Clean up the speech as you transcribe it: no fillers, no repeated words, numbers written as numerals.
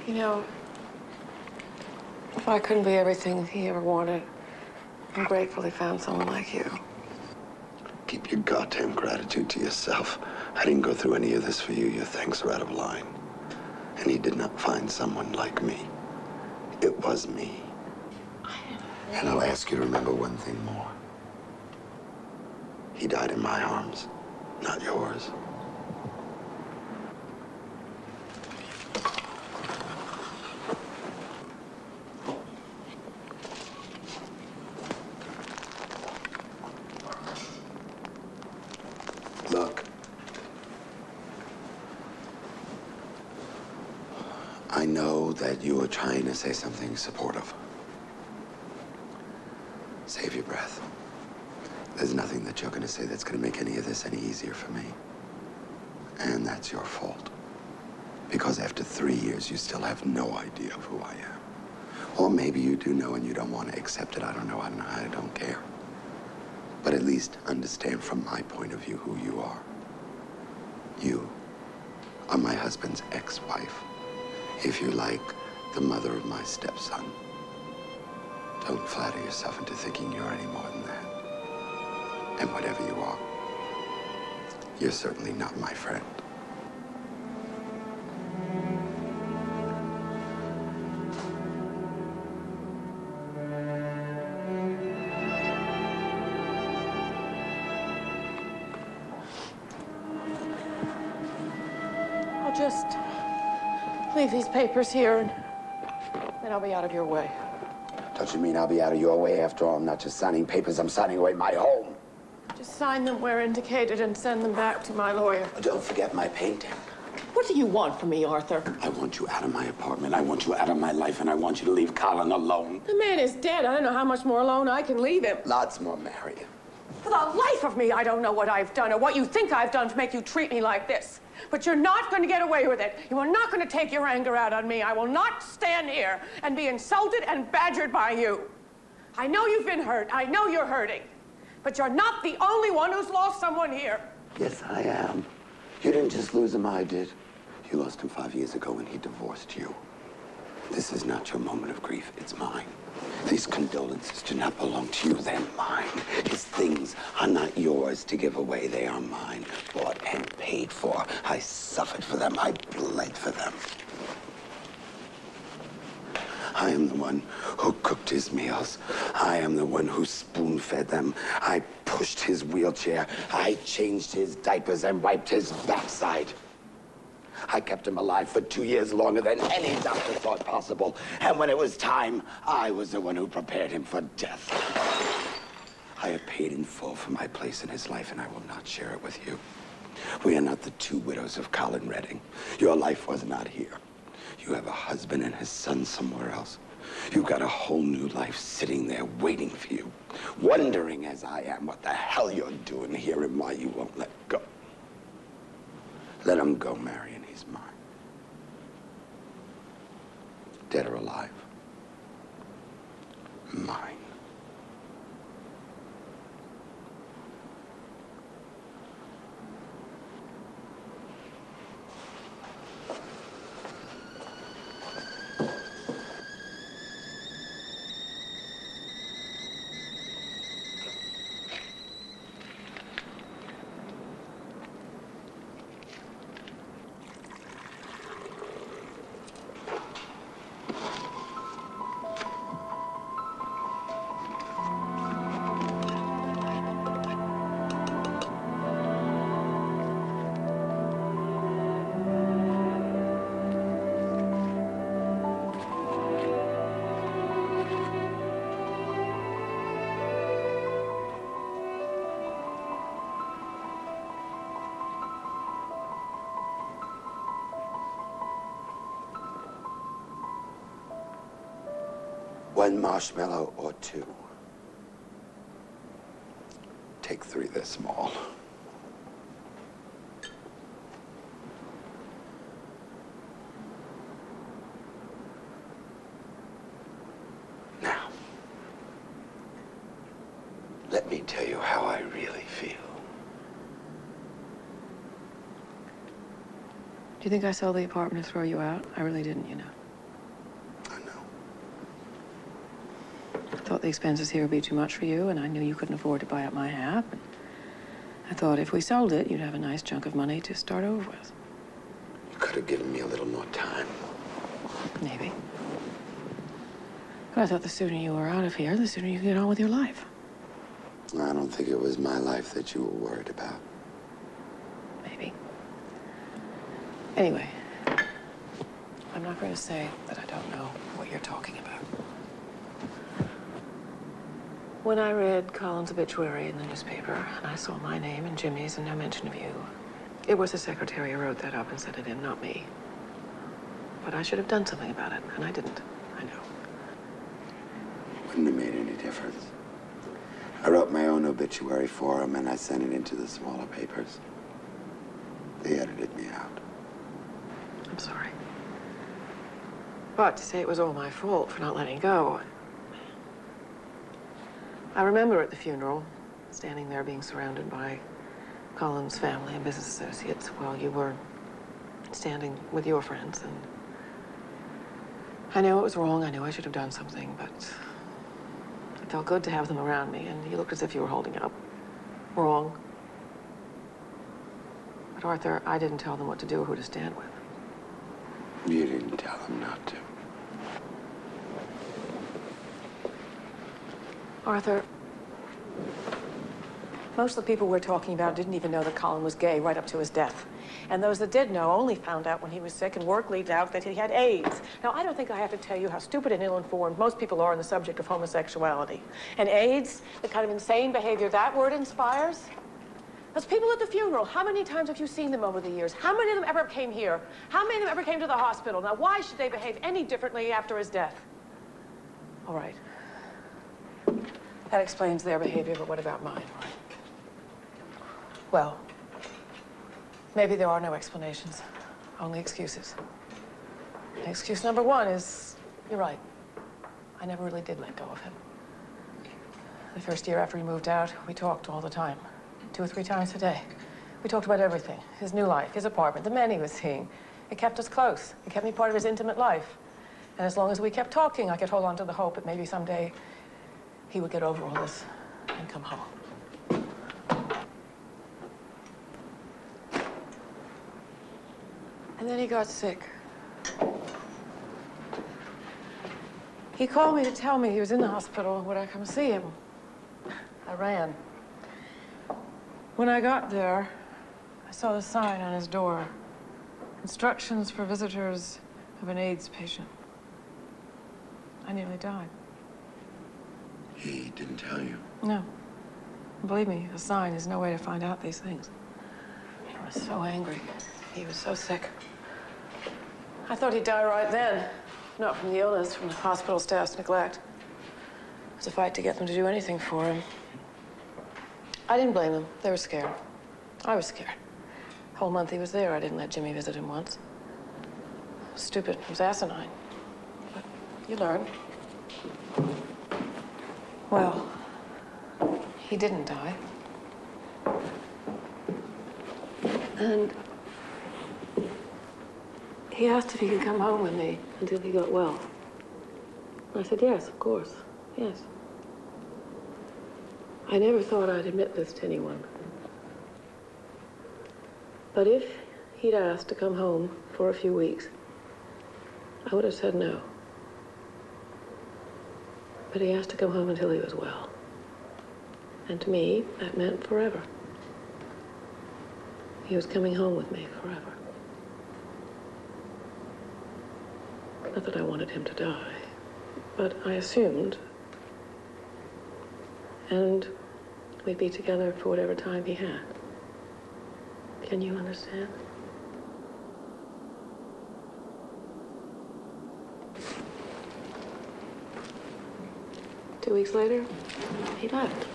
You know, if I couldn't be everything he ever wanted, I'm grateful he found someone like you. Keep your goddamn gratitude to yourself. I didn't go through any of this for you. Your thanks are out of line. And he did not find someone like me. It was me. And I'll ask you to remember one thing more. He died in my arms, not yours. Look. I know that you are trying to say something supportive. Save your breath. There's nothing that you're going to say that's going to make any of this any easier for me. And that's your fault. Because after 3 years, you still have no idea of who I am. Or maybe you do know and you don't want to accept it. I don't know. I don't care. But at least understand from my point of view who you are. You are my husband's ex-wife. If you like, the mother of my stepson. Don't flatter yourself into thinking you're any more than that. And whatever you are, you're certainly not my friend. I'll just leave these papers here and then I'll be out of your way. Don't you mean I'll be out of your way? After all, I'm not just signing papers, I'm signing away my home. Just sign them where indicated and send them back to my lawyer. Don't forget my painting. What do you want from me, Arthur? I want you out of my apartment. I want you out of my life, and I want you to leave Colin alone. The man is dead. I don't know how much more alone I can leave him. Lots more, Marion. For the life of me, I don't know what I've done or what you think I've done to make you treat me like this. But you're not going to get away with it. You are not going to take your anger out on me. I will not stand here and be insulted and badgered by you. I know you've been hurt. I know you're hurting. But you're not the only one who's lost someone here. Yes, I am. You didn't just lose him, I did. You lost him 5 years ago when he divorced you. This is not your moment of grief. It's mine. These condolences do not belong to you. They're mine. His things are not yours to give away. They are mine. Bought and paid for. I suffered for them. I bled for them. I am the one who cooked his meals. I am the one who spoon-fed them. I pushed his wheelchair. I changed his diapers and wiped his backside. I kept him alive for 2 years longer than any doctor thought possible. And when it was time, I was the one who prepared him for death. I have paid in full for my place in his life, and I will not share it with you. We are not the two widows of Colin Redding. Your life was not here. You have a husband and his son somewhere else. You've got a whole new life sitting there waiting for you, wondering as I am what the hell you're doing here and why you won't let go. Let him go, Marion. He's mine. Dead or alive. Mine. One marshmallow or two. Take 3, they're small. Now, let me tell you how I really feel. Do you think I sold the apartment to throw you out? I really didn't, you know. the expenses here would be too much for you, and I knew you couldn't afford to buy up my half. And I thought if we sold it, you'd have a nice chunk of money to start over with. You could have given me a little more time. Maybe. But I thought the sooner you were out of here, the sooner you could get on with your life. I don't think it was my life that you were worried about. Maybe. Anyway, I'm not going to say that I don't know what you're talking about. When I read Colin's obituary in the newspaper, and I saw my name and Jimmy's and no mention of you, it was the secretary who wrote that up and sent it in, not me. But I should have done something about it, and I didn't. I know. Wouldn't have made any difference. I wrote my own obituary for him, and I sent it into the smaller papers. They edited me out. I'm sorry. But to say it was all my fault for not letting go... I remember at the funeral, standing there being surrounded by Colin's family and business associates while you were standing with your friends, and I knew it was wrong. I knew I should have done something, but it felt good to have them around me, and you looked as if you were holding up. Wrong. But Arthur, I didn't tell them what to do or who to stand with. You didn't tell them not to. Arthur, most of the people we're talking about didn't even know that Colin was gay right up to his death. And those that did know only found out when he was sick and work leaked out that he had AIDS. Now, I don't think I have to tell you how stupid and ill-informed most people are on the subject of homosexuality. And AIDS, the kind of insane behavior that word inspires. Those people at the funeral, how many times have you seen them over the years? How many of them ever came here? How many of them ever came to the hospital? Now, why should they behave any differently after his death? All right. That explains their behavior, but what about mine? Well, maybe there are no explanations, only excuses. Excuse number one is, you're right. I never really did let go of him. The first year after he moved out, we talked all the time, 2 or 3 times a day. We talked about everything, his new life, his apartment, the men he was seeing. It kept us close. It kept me part of his intimate life. And as long as we kept talking, I could hold on to the hope that maybe someday he would get over all this and come home. And then he got sick. He called me to tell me he was in the hospital. Would I come see him? I ran. When I got there, I saw the sign on his door. Instructions for visitors of an AIDS patient. I nearly died. He didn't tell you? No. Believe me, a sign is no way to find out these things. I was so angry. He was so sick. I thought he'd die right then. Not from the illness, from the hospital staff's neglect. It was a fight to get them to do anything for him. I didn't blame them. They were scared. I was scared. The whole month he was there, I didn't let Jimmy visit him once. It was stupid. It was asinine. But you learn. Well, he didn't die. And he asked if he could come home with me until he got well. I said, yes, of course, yes. I never thought I'd admit this to anyone. But if he'd asked to come home for a few weeks, I would have said no. But he asked to come home until he was well. And to me, that meant forever. He was coming home with me forever. Not that I wanted him to die, but I assumed. And we'd be together for whatever time he had. Can you understand? Two weeks later, he left.